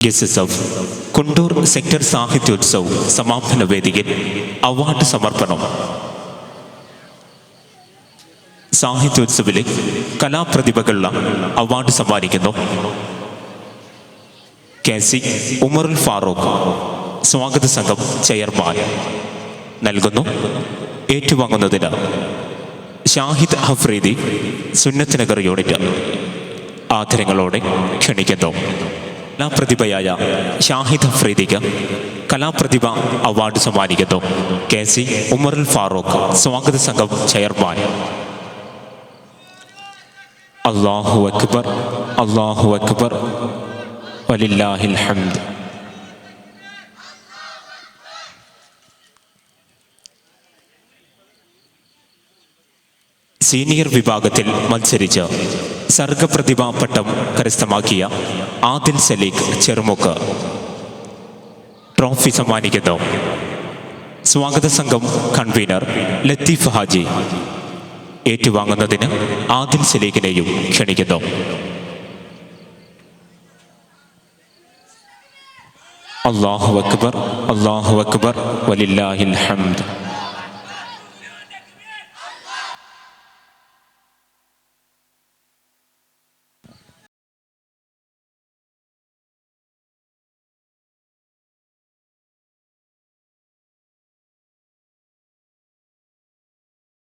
GSSF Kundoor sector Sahityotsav സമാപന വേദിയിൽ award സമർപ്പണം. സാഹിത്യോത്സവിലെ കലാപ്രതിഭകളുള്ള അവാർഡ് സമ്മാനിക്കുന്നു. KC ഉമറുൽ ഫാറൂഖ് സ്വാഗത സംഘം ചെയർമാൻ നൽകുന്നു. ഏറ്റുവാങ്ങുന്നതിന് ഷാഹിദ് അഫ്രീദി സുന്നത്ത് നഗർ യൂണിറ്റ് ആദരങ്ങളോടെ ക്ഷണിക്കുന്നു. കലാപ്രതിഭയായ ഷാഹിദ് അഫ്രീദിക്ക് കലാപ്രതിഭ അവാർഡ് സമ്മാനിക്കുന്നു. KC ഉമറുൽ ഫാറൂഖ് സ്വാഗത സംഘം ചെയർമാൻ. അല്ലാഹു അക്ബർ, അല്ലാഹു അക്ബർ, വലില്ലാഹിൽ ഹംദ്. സീനിയർ വിഭാഗത്തിൽ മത്സരിച്ച് സർഗപ്രതിഭാ പട്ടം കരസ്ഥമാക്കിയ ആദിൽ സലീഖ് ചെറുമുക്ക് ട്രോഫി സമ്മാനിക്കുന്നു. സ്വാഗത സംഘം കൺവീനർ ലത്തീഫ് ഹാജി ഏറ്റുവാങ്ങുന്നതിന് ആദിൽ സലീഖിനെയും ക്ഷണിക്കുന്നു. അല്ലാഹു അക്ബർ, അല്ലാഹു അക്ബർ, വലില്ലാഹിൽ ഹംദ്.